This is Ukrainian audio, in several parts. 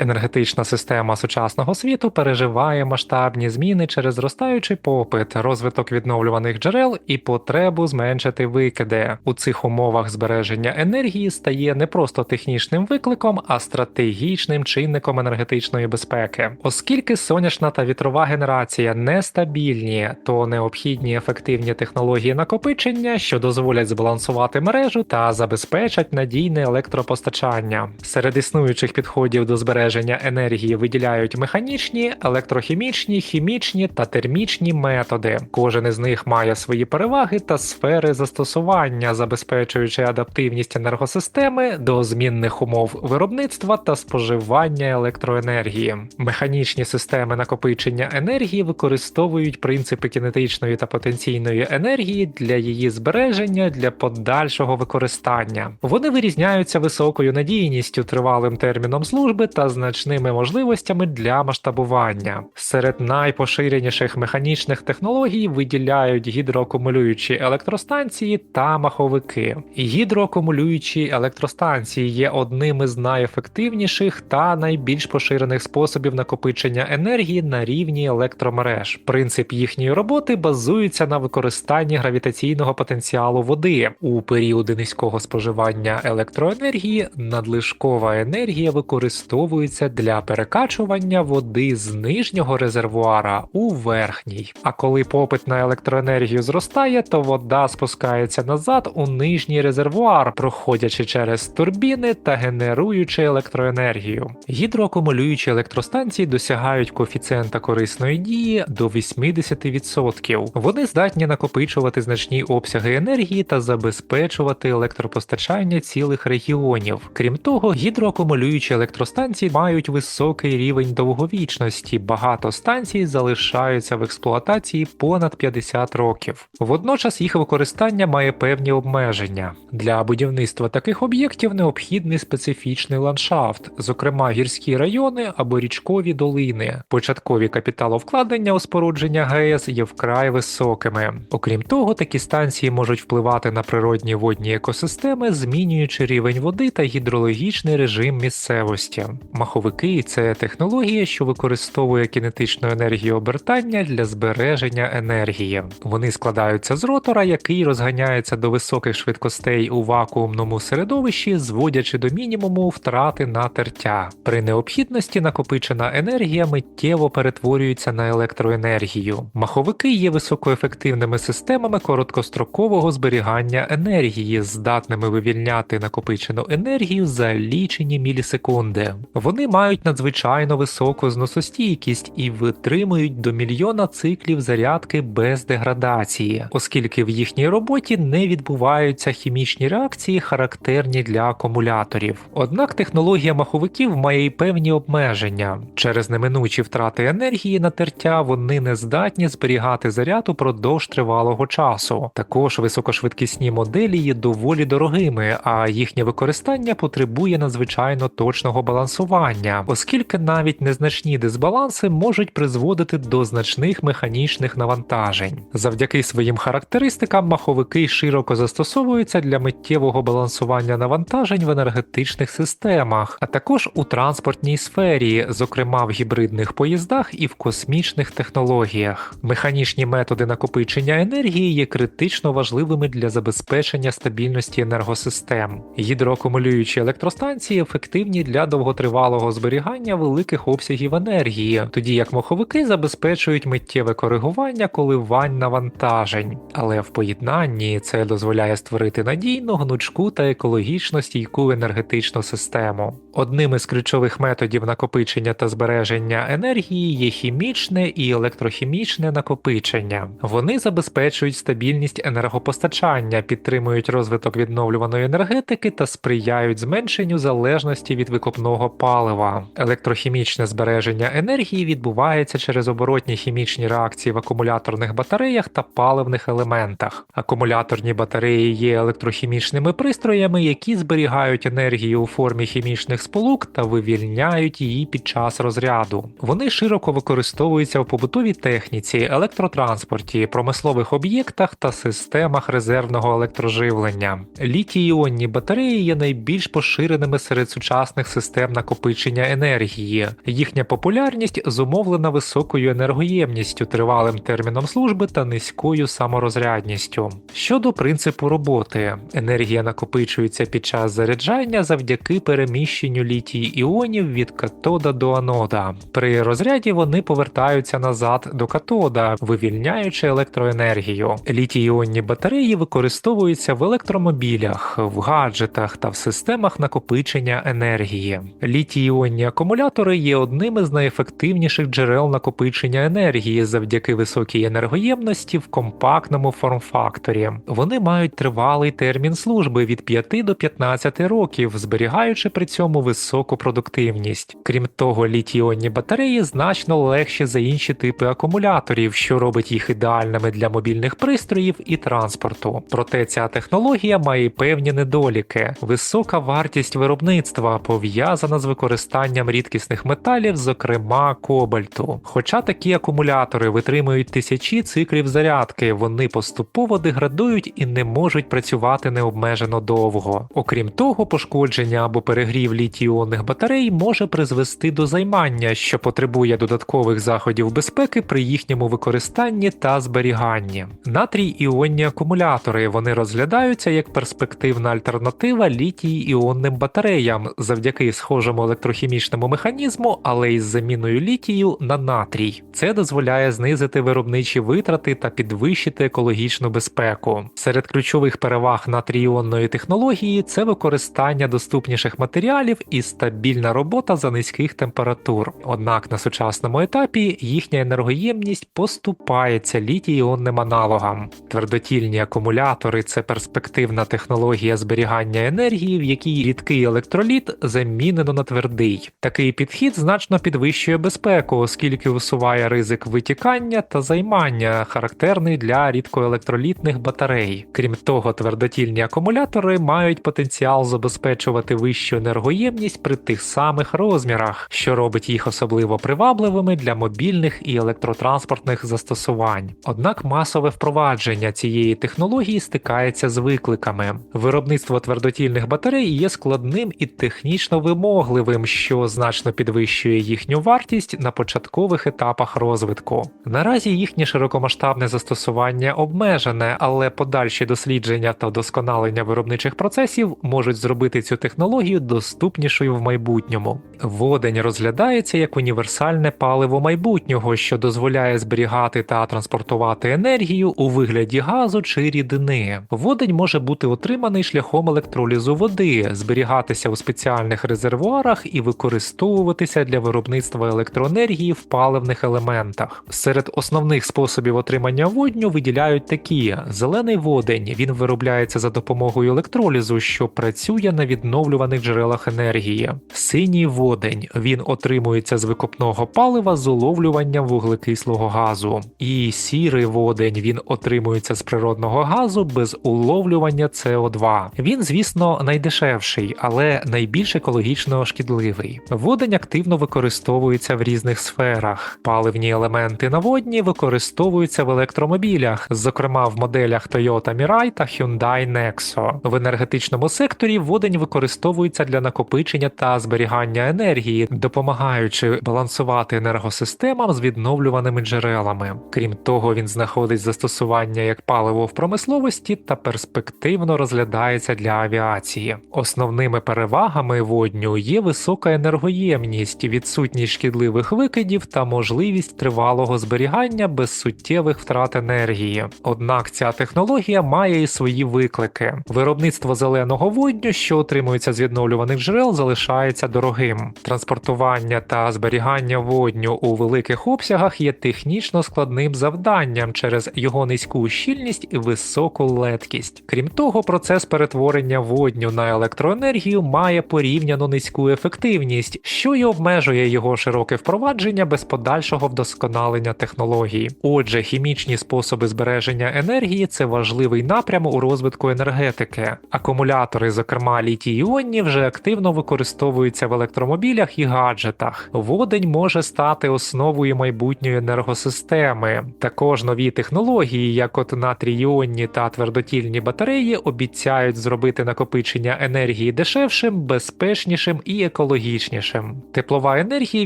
Енергетична система сучасного світу переживає масштабні зміни через зростаючий попит, розвиток відновлюваних джерел і потребу зменшити викиди. У цих умовах збереження енергії стає не просто технічним викликом, а стратегічним чинником енергетичної безпеки. Оскільки сонячна та вітрова генерація нестабільні, то необхідні ефективні технології накопичення, що дозволять збалансувати мережу та забезпечать надійне електропостачання. Серед існуючих підходів до збереження енергії виділяють механічні, електрохімічні, хімічні та термічні методи. Кожен із них має свої переваги та сфери застосування, забезпечуючи адаптивність енергосистеми до змінних умов виробництва та споживання електроенергії. Механічні системи накопичення енергії використовують принципи кінетичної та потенційної енергії для її збереження для подальшого використання. Вони вирізняються високою надійністю, тривалим терміном служби та значними можливостями для масштабування. Серед найпоширеніших механічних технологій виділяють гідроакумулюючі електростанції та маховики. Гідроакумулюючі електростанції є одним із найефективніших та найбільш поширених способів накопичення енергії на рівні електромереж. Принцип їхньої роботи базується на використанні гравітаційного потенціалу води. У періоди низького споживання електроенергії надлишкова енергія використовується для перекачування води з нижнього резервуара у верхній. А коли попит на електроенергію зростає, то вода спускається назад у нижній резервуар, проходячи через турбіни та генеруючи електроенергію. Гідроакумулюючі електростанції досягають коефіцієнта корисної дії до 80%. Вони здатні накопичувати значні обсяги енергії та забезпечувати електропостачання цілих регіонів. Крім того, гідроакумулюючі електростанції мають високий рівень довговічності, багато станцій залишаються в експлуатації понад 50 років. Водночас їх використання має певні обмеження. Для будівництва таких об'єктів необхідний специфічний ландшафт, зокрема гірські райони або річкові долини. Початкові капіталовкладення у спорудження ГЕС є вкрай високими. Окрім того, такі станції можуть впливати на природні водні екосистеми, змінюючи рівень води та гідрологічний режим місцевості. Маховики – це технологія, що використовує кінетичну енергію обертання для збереження енергії. Вони складаються з ротора, який розганяється до високих швидкостей у вакуумному середовищі, зводячи до мінімуму втрати на тертя. При необхідності накопичена енергія миттєво перетворюється на електроенергію. Маховики є високоефективними системами короткострокового зберігання енергії, здатними вивільняти накопичену енергію за лічені мілісекунди. Вони мають надзвичайно високу зносостійкість і витримують до мільйона циклів зарядки без деградації, оскільки в їхній роботі не відбуваються хімічні реакції, характерні для акумуляторів. Однак технологія маховиків має й певні обмеження. Через неминучі втрати енергії на тертя вони не здатні зберігати заряд упродовж тривалого часу. Також високошвидкісні моделі є доволі дорогими, а їхнє використання потребує надзвичайно точного балансування, оскільки навіть незначні дисбаланси можуть призводити до значних механічних навантажень. Завдяки своїм характеристикам маховики широко застосовуються для миттєвого балансування навантажень в енергетичних системах, а також у транспортній сфері, зокрема в гібридних поїздах і в космічних технологіях. Механічні методи накопичення енергії є критично важливими для забезпечення стабільності енергосистем. Гідроакумулюючі електростанції ефективні для довготривалого зберігання великих обсягів енергії, тоді як маховики забезпечують миттєве коригування коливань навантажень. Але в поєднанні це дозволяє створити надійну, гнучку та екологічно стійку енергетичну систему. Одним із ключових методів накопичення та збереження енергії є хімічне і електрохімічне накопичення. Вони забезпечують стабільність енергопостачання, підтримують розвиток відновлюваної енергетики та сприяють зменшенню залежності від викопного палива. Електрохімічне збереження енергії відбувається через оборотні хімічні реакції в акумуляторних батареях та паливних елементах. Акумуляторні батареї є електрохімічними пристроями, які зберігають енергію у формі хімічних сполук та вивільняють її під час розряду. Вони широко використовуються в побутовій техніці, електротранспорті, промислових об'єктах та системах резервного електроживлення. Літій-іонні батареї є найбільш поширеними серед сучасних систем накопичення накопичення енергії. Їхня популярність зумовлена високою енергоємністю, тривалим терміном служби та низькою саморозрядністю. Щодо принципу роботи, енергія накопичується під час заряджання завдяки переміщенню літій-іонів від катода до анода. При розряді вони повертаються назад до катода, вивільняючи електроенергію. Літій-іонні батареї використовуються в електромобілях, в гаджетах та в системах накопичення енергії. Літій-іонні акумулятори є одним із найефективніших джерел накопичення енергії завдяки високій енергоємності в компактному форм-факторі. Вони мають тривалий термін служби від 5 до 15 років, зберігаючи при цьому високу продуктивність. Крім того, літій-іонні батареї значно легші за інші типи акумуляторів, що робить їх ідеальними для мобільних пристроїв і транспорту. Проте ця технологія має певні недоліки. Висока вартість виробництва пов'язана з використанням рідкісних металів, зокрема кобальту. Хоча такі акумулятори витримують тисячі циклів зарядки, вони поступово деградують і не можуть працювати необмежено довго. Окрім того, пошкодження або перегрів літій-іонних батарей може призвести до займання, що потребує додаткових заходів безпеки при їхньому використанні та зберіганні. Натрій-іонні акумулятори, вони розглядаються як перспективна альтернатива літій-іонним батареям завдяки схожому електрохімічному механізму, але із заміною літію на натрій. Це дозволяє знизити виробничі витрати та підвищити екологічну безпеку. Серед ключових переваг натрій-іонної технології – це використання доступніших матеріалів і стабільна робота за низьких температур. Однак на сучасному етапі їхня енергоємність поступається літій-іонним аналогам. Твердотільні акумулятори – це перспективна технологія зберігання енергії, в якій рідкий електроліт замінено на твердий. Такий підхід значно підвищує безпеку, оскільки усуває ризик витікання та займання, характерний для рідкоелектролітних батарей. Крім того, твердотільні акумулятори мають потенціал забезпечувати вищу енергоємність при тих самих розмірах, що робить їх особливо привабливими для мобільних і електротранспортних застосувань. Однак масове впровадження цієї технології стикається з викликами. Виробництво твердотільних батарей є складним і технічно вимогливим, що значно підвищує їхню вартість на початкових етапах розвитку. Наразі їхнє широкомасштабне застосування обмежене, але подальші дослідження та вдосконалення виробничих процесів можуть зробити цю технологію доступнішою в майбутньому. Водень розглядається як універсальне паливо майбутнього, що дозволяє зберігати та транспортувати енергію у вигляді газу чи рідини. Водень може бути отриманий шляхом електролізу води, зберігатися у спеціальних резервуарах і використовуватися для виробництва електроенергії в паливних елементах. Серед основних способів отримання водню виділяють такі: зелений водень, він виробляється за допомогою електролізу, що працює на відновлюваних джерелах енергії. Синій водень, він отримується з викопного палива з уловлюванням вуглекислого газу. І сірий водень, він отримується з природного газу без уловлювання СО2. Він, звісно, найдешевший, але найбільш екологічно шкідливий. Водень активно використовується в різних сферах. Паливні елементи на водні використовуються в електромобілях, зокрема в моделях Toyota Mirai та Hyundai Nexo. В енергетичному секторі водень використовується для накопичення та зберігання енергії, допомагаючи балансувати енергосистемам з відновлюваними джерелами. Крім того, він знаходить застосування як паливо в промисловості та перспективно розглядається для авіації. Основними перевагами водню є висока енергоємність, відсутність шкідливих викидів та можливість тривалого зберігання без суттєвих втрат енергії. Однак ця технологія має і свої виклики. Виробництво зеленого водню, що отримується з відновлюваних джерел, залишається дорогим. Транспортування та зберігання водню у великих обсягах є технічно складним завданням через його низьку щільність і високу леткість. Крім того, процес перетворення водню на електроенергію має порівняно низьку ефективність, що й обмежує його широке впровадження без подальшого вдосконалення технології. Отже, хімічні способи збереження енергії – це важливий напрям у розвитку енергетики. Акумулятори, зокрема літій-іонні, вже активно використовуються в електромобілях і гаджетах. Водень може стати основою майбутньої енергосистеми. Також нові технології, як от натрій-іонні та твердотільні батареї, обіцяють зробити накопичення енергії дешевшим, безпечнішим і екологічнішим екологічнішим. Теплова енергія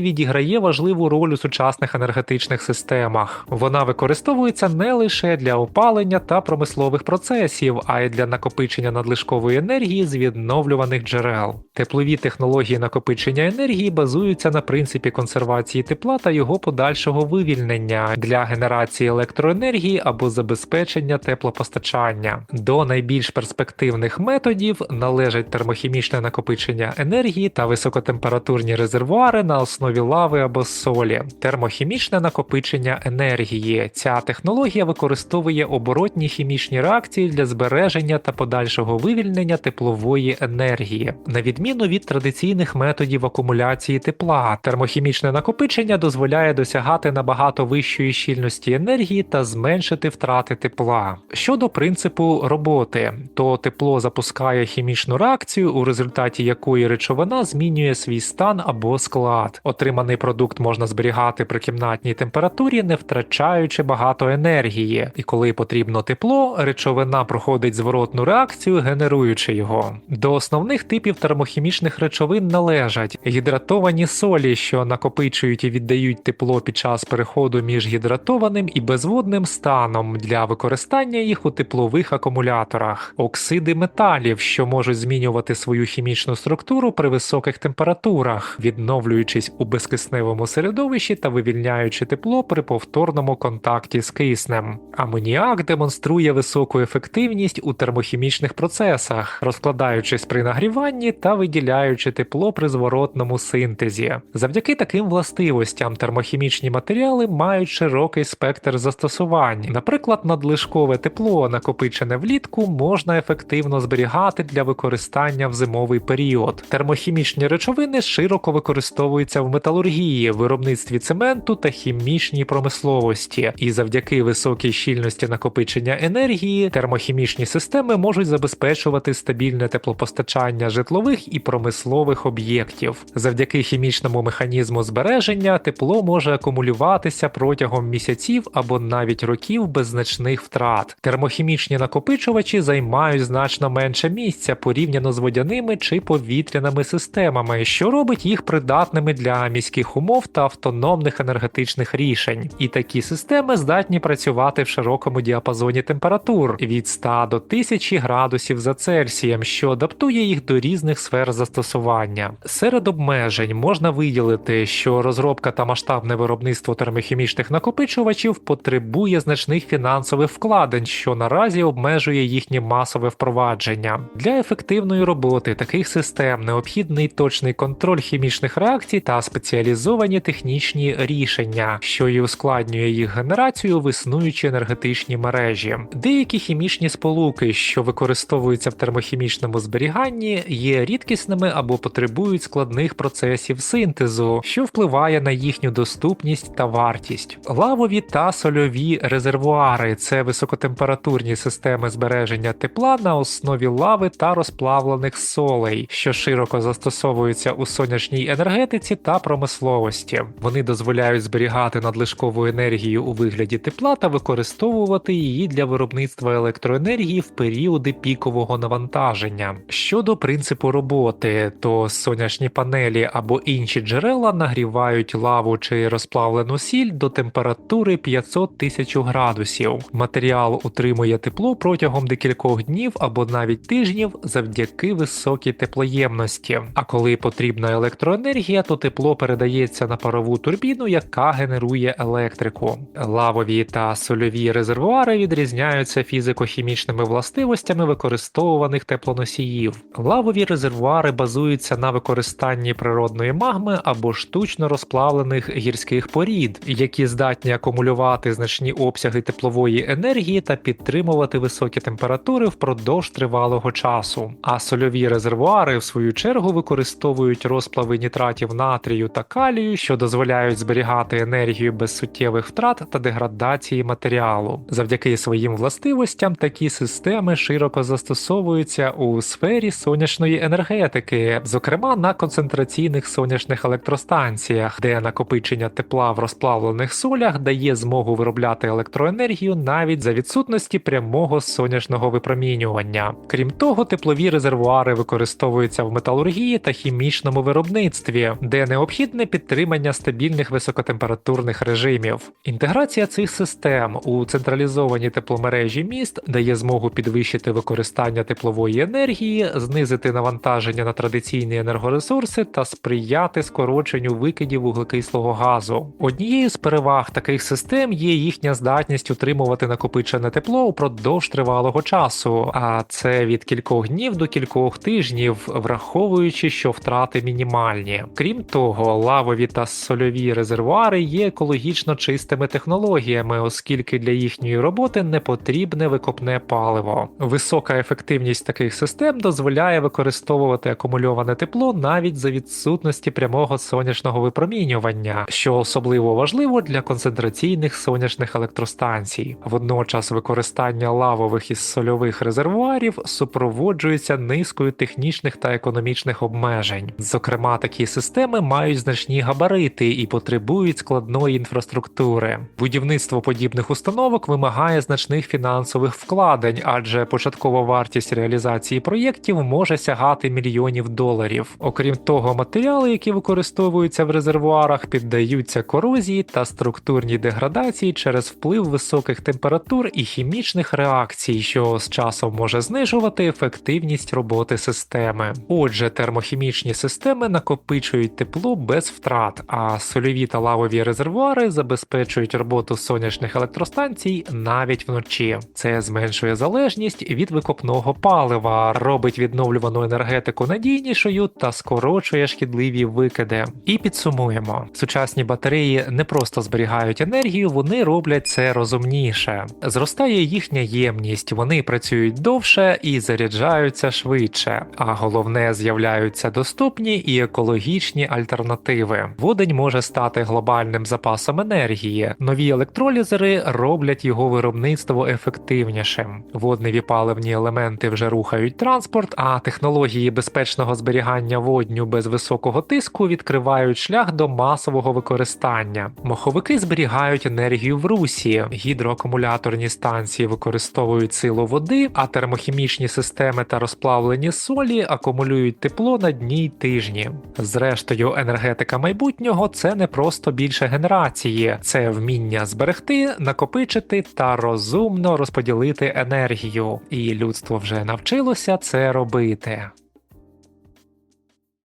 відіграє важливу роль у сучасних енергетичних системах. Вона використовується не лише для опалення та промислових процесів, а й для накопичення надлишкової енергії з відновлюваних джерел. Теплові технології накопичення енергії базуються на принципі консервації тепла та його подальшого вивільнення для генерації електроенергії або забезпечення теплопостачання. До найбільш перспективних методів належать термохімічне накопичення енергії та високотемпературні резервуари на основі лави або солі. Термохімічне накопичення енергії. Ця технологія використовує оборотні хімічні реакції для збереження та подальшого вивільнення теплової енергії. На відміну від традиційних методів акумуляції тепла, термохімічне накопичення дозволяє досягати набагато вищої щільності енергії та зменшити втрати тепла. Щодо принципу роботи, то тепло запускає хімічну реакцію, у результаті якої речовина змінює свій стан або склад. Отриманий продукт можна зберігати при кімнатній температурі, не втрачаючи багато енергії. І коли потрібно тепло, речовина проходить зворотну реакцію, генеруючи його. До основних типів термохімічних речовин належать гідратовані солі, що накопичують і віддають тепло під час переходу між гідратованим і безводним станом для використання їх у теплових акумуляторах, оксиди металів, що можуть змінювати свою хімічну структуру при високих температурах, відновлюючись у безкисневому середовищі та вивільняючи тепло при повторному контакті з киснем. Амоніак демонструє високу ефективність у термохімічних процесах, розкладаючись при нагріванні та виділяючи тепло при зворотному синтезі. Завдяки таким властивостям термохімічні матеріали мають широкий спектр застосувань. Наприклад, надлишкове тепло, накопичене влітку, можна ефективно зберігати для використання в зимовий період. Термохімічні речовини широко використовуються в металургії, виробництві цементу та хімічній промисловості. І завдяки високій щільності накопичення енергії, термохімічні системи можуть забезпечувати стабільне теплопостачання житлових і промислових об'єктів. Завдяки хімічному механізму збереження тепло може акумулюватися протягом місяців або навіть років без значних втрат. Термохімічні накопичувачі займають значно менше місця порівняно з водяними чи повітряними системами, що робить їх придатними для міських умов та автономних енергетичних рішень. І такі системи здатні працювати в широкому діапазоні температур від 100 до 1000 градусів за Цельсієм, що адаптує їх до різних сфер застосування. Серед обмежень можна виділити, що розробка та масштабне виробництво термохімічних накопичувачів потребує значних фінансових вкладень, що наразі обмежує їхнє масове впровадження. Для ефективної роботи таких систем необхідний точний контроль хімічних реакцій та спеціалізовані технічні рішення, що і ускладнює їх генерацію в існуючі енергетичні мережі. Деякі хімічні сполуки, що використовуються в термохімічному зберіганні, є рідкісними або потребують складних процесів синтезу, що впливає на їхню доступність та вартість. Лавові та сольові резервуари – це високотемпературні системи збереження тепла на основі лави та розплавлених солей, що широко застосовуються у сонячній енергетиці та промисловості. Вони дозволяють зберігати надлишкову енергію у вигляді тепла та використовувати її для виробництва електроенергії в періоди пікового навантаження. Щодо принципу роботи, то сонячні панелі або інші джерела нагрівають лаву чи розплавлену сіль до температури 500 тисяч градусів. Матеріал утримує тепло протягом декількох днів або навіть тижнів завдяки високій теплоємності. А коли потрібна електроенергія, то тепло передається на парову турбіну, яка генерує електрику. Лавові та сольові резервуари відрізняються фізико-хімічними властивостями використовуваних теплоносіїв. Лавові резервуари базуються на використанні природної магми або штучно розплавлених гірських порід, які здатні акумулювати значні обсяги теплової енергії та підтримувати високі температури впродовж тривалого часу. А сольові резервуари, в свою чергу, використовують розплави нітратів натрію та калію, що дозволяють зберігати енергію без суттєвих втрат та деградації матеріалу. Завдяки своїм властивостям такі системи широко застосовуються у сфері сонячної енергетики, зокрема на концентраційних сонячних електростанціях, де накопичення тепла в розплавлених солях дає змогу виробляти електроенергію навіть за відсутності прямого сонячного випромінювання. Крім того, теплові резервуари використовуються в металургії та хімічному виробництві, де необхідне підтримання стабільних високотемпературних режимів. Інтеграція цих систем у централізовані тепломережі міст дає змогу підвищити використання теплової енергії, знизити навантаження на традиційні енергоресурси та сприяти скороченню викидів вуглекислого газу. Однією з переваг таких систем є їхня здатність утримувати накопичене тепло упродовж тривалого часу, а це від кількох днів до кількох тижнів, враховуючи, що втрати мінімальні. Крім того, лавові та сольові резервуари є екологічно чистими технологіями, оскільки для їхньої роботи не потрібне викопне паливо. Висока ефективність таких систем дозволяє використовувати акумульоване тепло навіть за відсутності прямого сонячного випромінювання, що особливо важливо для концентраційних сонячних електростанцій. Водночас використання лавових і сольових резервуарів супроводжується низкою технічних та економічних обмежень. Зокрема, такі системи мають значні габарити і потребують складної інфраструктури. Будівництво подібних установок вимагає значних фінансових вкладень, адже початкова вартість реалізації проєктів може сягати мільйонів доларів. Окрім того, матеріали, які використовуються в резервуарах, піддаються корозії та структурній деградації через вплив високих температур і хімічних реакцій, що з часом може знижувати ефективність роботи системи. Отже, термохімічні системи накопичують тепло без втрат, а сольові та лавові резервуари забезпечують роботу сонячних електростанцій навіть вночі. Це зменшує залежність від викопного палива, робить відновлювану енергетику надійнішою та скорочує шкідливі викиди. І підсумуємо. Сучасні батареї не просто зберігають енергію, вони роблять це розумніше. Зростає їхня ємність, вони працюють довше і заряджаються швидше. А головне, з'являються доступні і екологічні альтернативи. Водень може стати глобальним запасом енергії. Нові електролізери роблять його виробництво ефективнішим. Водневі паливні елементи вже рухають транспорт, а технології безпечного зберігання водню без високого тиску відкривають шлях до масового використання. Моховики зберігають енергію в русі, гідроакумуляторні станції використовують силу води, а термохімічні системи та розплавлені солі акумулюють тепло на дні й тижні. Зрештою, енергетика майбутнього – це не просто більше генерації, це вміння зберегти, накопичити та розумно розподілити енергію. І людство вже навчилося це робити.